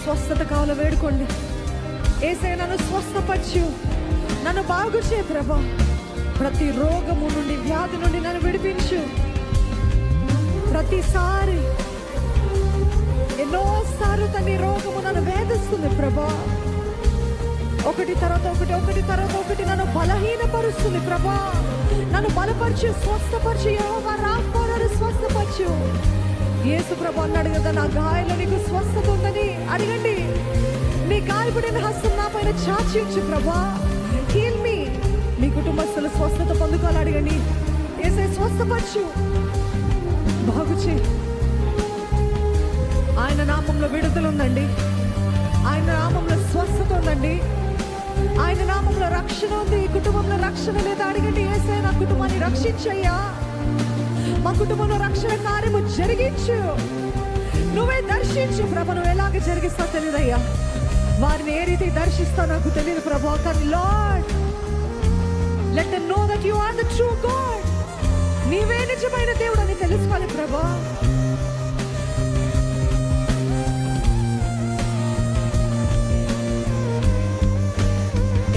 స్వస్థత కావాలో వేడుకోండి. యేసయ్య నన్ను స్వస్థపరచు, నన్ను బాగు చేయి ప్రభా, ప్రతి రోగము నుండి వ్యాధి నుండి నన్ను విడిపించు. ప్రతిసారి ఎన్నోసార్లు తన రోగము నన్ను వేధిస్తుంది ప్రభా, ఒకటి తర్వాత ఒకటి నన్ను బలహీనపరుస్తుంది ప్రభా. నన్ను బలపరచు, స్వస్థపరచు, యెహోవా రాఫా నన్ను స్వస్థపరచు. యేసు ప్రభు అన్నాడు కదా, నా గాయాల్లో నీకు స్వస్థత ఉందని. అడగండి, నీ గాయపడిన హస్తం నా పైన చాచి ఉంచు ప్రభా, హీల్ మీ. మీ కుటుంబస్తులు స్వస్థత పొందుకోవాలి, అడగండి. యేసయ్య స్వస్థపరచు, బాగు చేయి. ఆయన నామంలో విడుదల ఉందండి, ఆయన నామంలో స్వస్థత ఉందండి, ఆయన నామంలో రక్షణ ఉంది. ఈ కుటుంబంలో రక్షణ లేదా? అడగండి, యేసయ్య నా కుటుంబాన్ని రక్షించయ్యా, మా కుటుంబంలో రక్షణ కార్యము జరిగించు, నువ్వే దర్శించు ప్రభు. నువ్వు ఎలాగ జరిగిస్తావు తెలియదయ్యా, వారిని ఏ రీతి దర్శిస్తావు నాకు తెలియదు ప్రభు. కానీ lord, let them know that you are the true God. నీవే నిజమైన దేవుడు అని తెలుసుకోవాలి ప్రభు.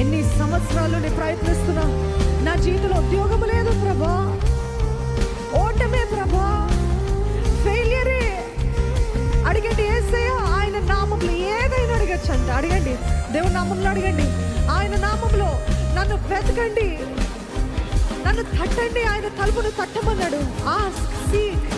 ఎన్ని సంవత్సరాలు నేను ప్రయత్నిస్తున్నా, నా జీవితంలో ఉద్యోగం లేదు ప్రభా, ఓటమే ప్రభా, ఫెయిలియరే. అడగండి, యేసయ్య ఆయన నామంలో ఏదైనా అడగచ్చు అంట. అడగండి, దేవుని నామంలో అడగండి. ఆయన నామంలో నన్ను వెతకండి, నన్ను తట్టండి. ఆయన తలుపును తట్టమన్నాడు. Ask, seek.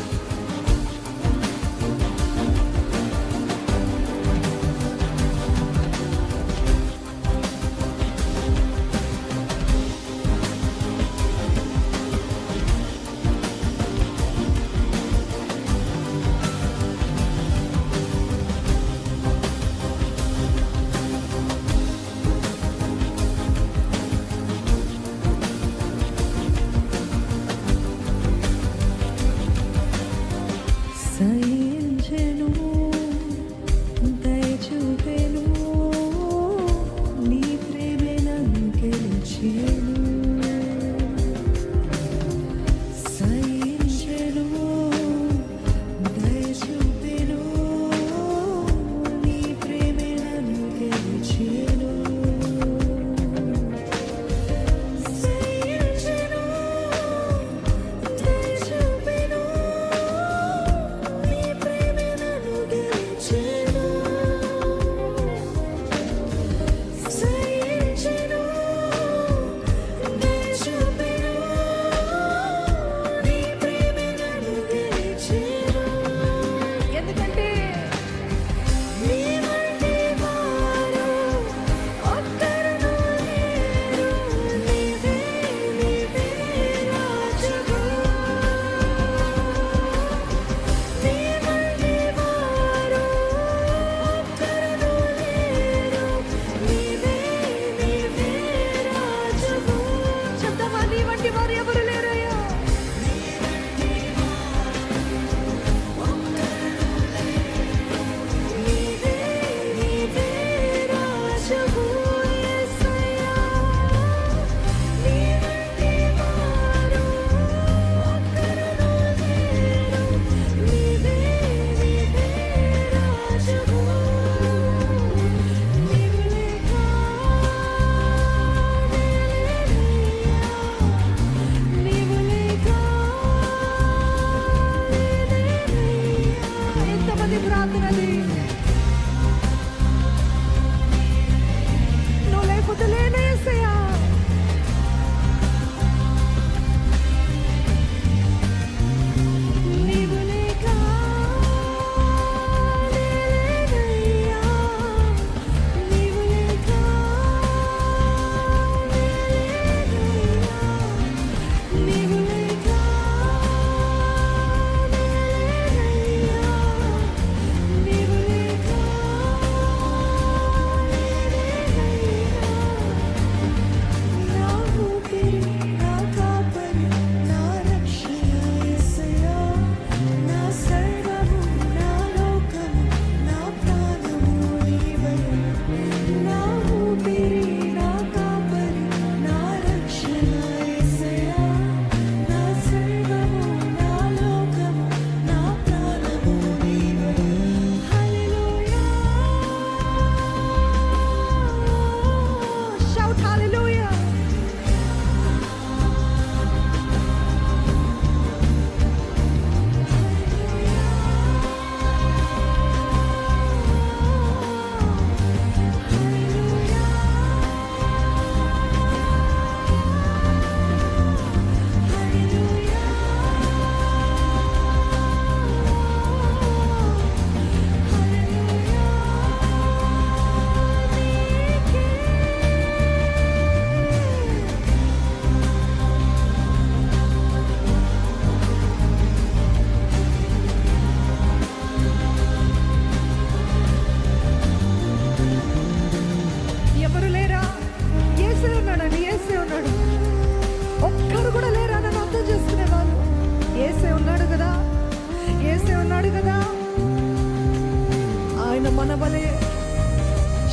వలె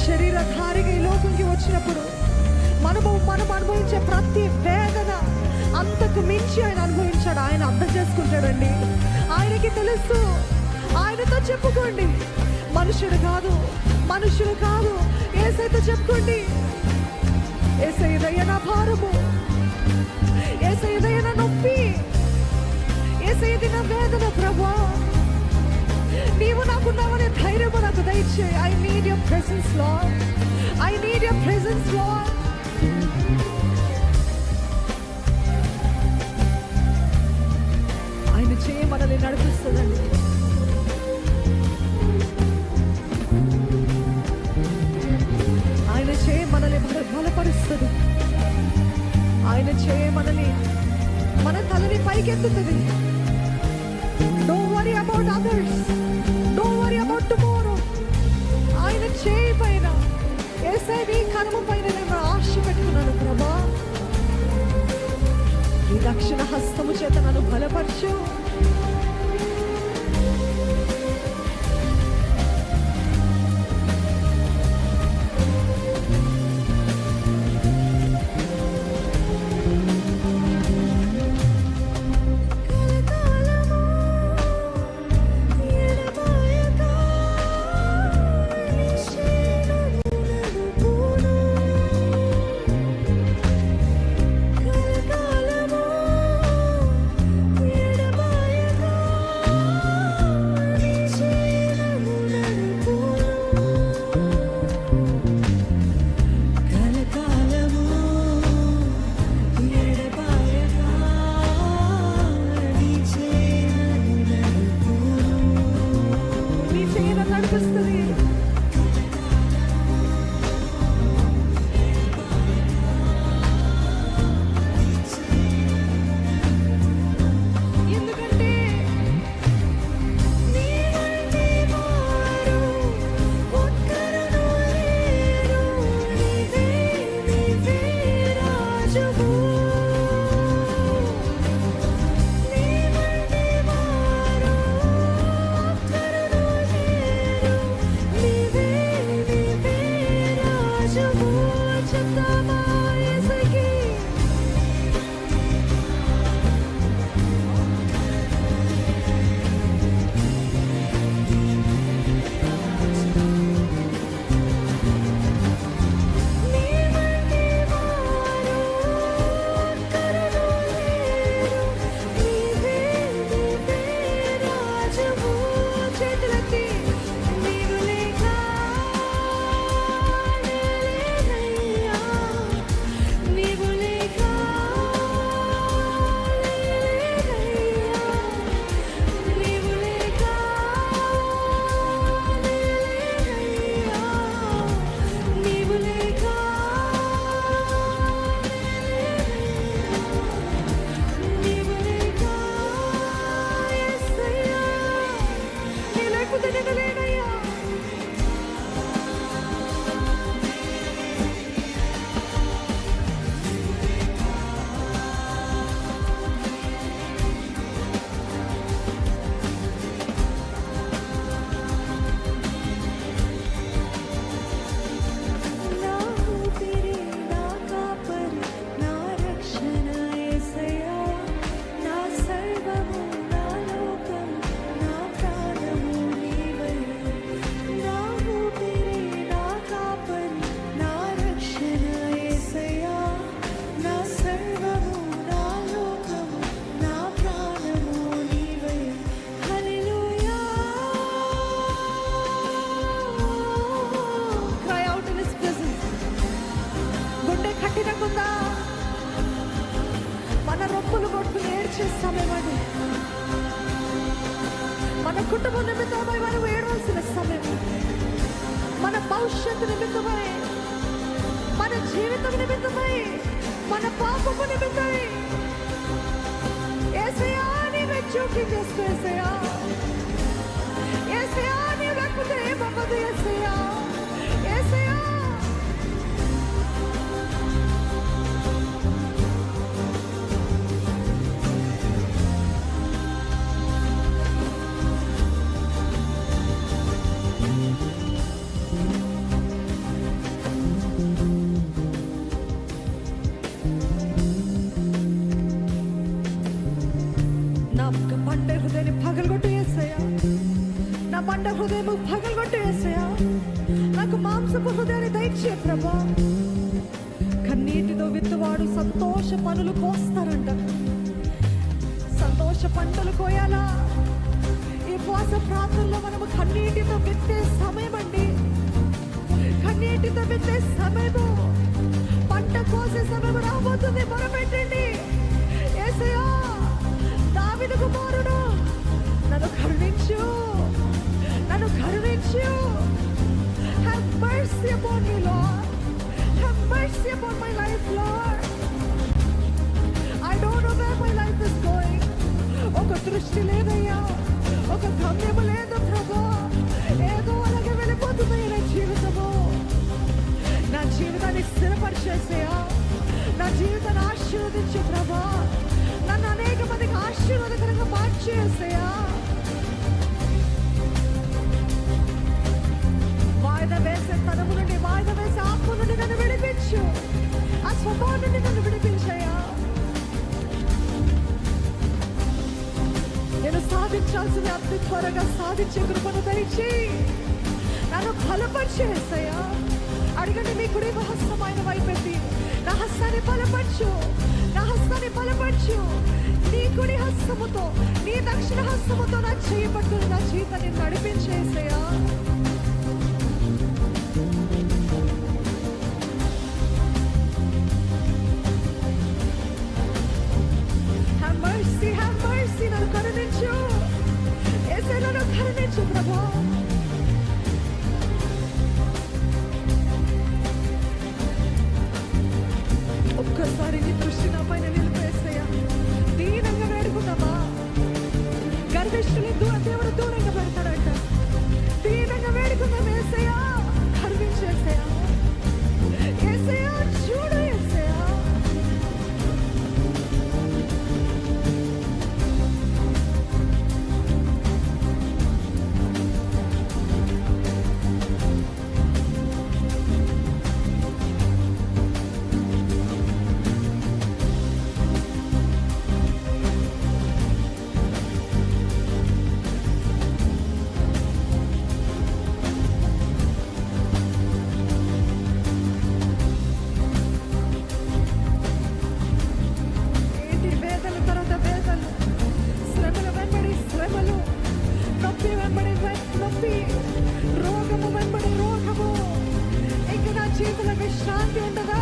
శరీరధారిగా ఈ లోకంకి వచ్చినప్పుడు మనం అనుభవించే ప్రతి వేదన అంతకు మించి ఆయన అనుభవించాడు. ఆయన అర్థం చేసుకుంటాడండి. ఆయనకి తెలుసు. ఆయనతో చెప్పుకోండి. మనుషులు కాదు. యేసయ్యతో చెప్పుకోండి. యేసయ్య దయ నా భారము, యేసయ్య దయ నా నొప్పి, యేసయ్యది నా వేదన. ప్రభువా, నీవు నాకున్నావనే ధైర్యము నాకు దయచేయి. I need your presence lord. I need your presence lord. ఆయన చేయి మనల్ని నడిపిస్తుందండి. ఆయన చేయి మనల్ని బలపరుస్తుంది. ఆయన చేయి మనల్ని, మన తలని పైకెత్తుతుంది. Don't worry about others. Don't worry about tomorrow. ఆయన చేయి పైన, యేసయ్య నీ కనుమ పైన నేను ఆశ పెట్టుకున్నాను. ప్రభా, ఈ రక్షణ హస్తము చేత నన్ను బలపరచు. మన కుటుంబం నిమిత్తమై మనం ఏడవలసిన సమయం, మన భవిష్యత్తు నిమిత్తమై, మన జీవితం నిమిత్తమై, మన పాపము నిమిత్తమై యేసయ్యా నీవే జోక్యం చేసుకో. యేసయ్యా, యేసయ్యా నీవు లేకపోతే ఏమవ్వదు. యేసయ్యా, యేసయ్యా బండ హృదయం పగలగొట్టు యేసయ్యా. నాకు మాంసపు హృదయాన్ని దయచే ప్రభా. కన్నీటితో విత్తువాడు సంతోష పనులు కోస్తారంట. సంతోష పంటలు కోయాలా? ఈ ఉపవాస ప్రార్థనలో మనము కన్నీటితో విత్తే సమయం అండి. కన్నీటితో విత్తే సమయము, పంట కోసే సమయం రాబోతుంది. మొరపెట్టండి, యేసయ్యా దావీదు కుమారుడు నన్ను కరుణించు, నన్ను కరుణించు. Have mercy upon me, Lord. Have mercy upon my life, Lord. I don't know where my life is going. ఒక దృష్టి లేదయ్యా, ఒక గమ్యము లేదు ప్రభా. ఏదో అలాగే వెళ్ళిపోతుంది నా జీవితము. నా జీవితాన్ని స్థిరపరిచేసేయా, నా జీవితాన్ని ఆశీర్వదించు ప్రభా. నన్ను అనేక మందికి ఆశీర్వాదకరంగా మార్చేసేయా. వాయిదా వేసే తనము నుండి, వాయిదా వేసే ఆత్మ నుండి నన్ను విడిపించు. ఆ స్వభావం నుండి నన్ను విడిపించయ్యా. నేను సాధించాల్సింది అతి త్వరగా సాధించే కృపను దయచి నన్ను బలపరిచేసయ్యా. అడగండి, మీ కుడి హస్తమైన వైపెత్తి నా హస్తాన్ని బలపరచు, నా హస్తాన్ని బలపరచు. నీ కుడి హస్తముతో, నీ దక్షిణ హస్తముతో నా చేయి పట్టుకుని నా జీవితాన్ని నడిపించేసయ్యా. Have mercy, have mercy. నన్ను కరుణించు యేసయ్యా, నన్ను కరుణించు ప్రభా. ఒక్కసారి నీ దృష్టి నా పైన నిలిపేసయ్యా. దీనంగా వేడుకుందామా? గర్విష్ఠుని దేవుడు దూరంగా పెడతాడంట. దీనంగా వేడుకుందాం, యేసయ్యా కరుణించేసయ్యా. యేసయ్యా చూడు, యేసయ్యా. విశ్రాంతి ఉండదా?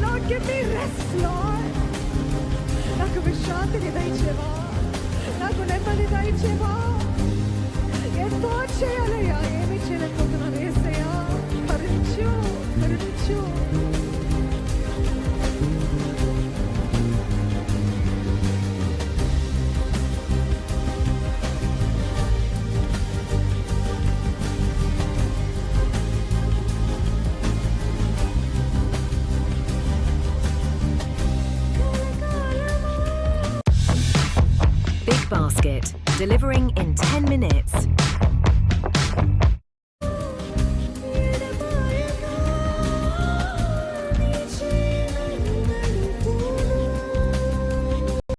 Lord, give me rest, Lord. నాకు విశ్రాంతిని దయచేవా, నాకు నెమ్మది దయచేవా. ఎంతో చేయాలయ్యా, ఏమి చేయలేకపోతున్నాను. యేసయ్యా కరుణించు, కరుణించు. Big Basket, delivering in 10 minutes.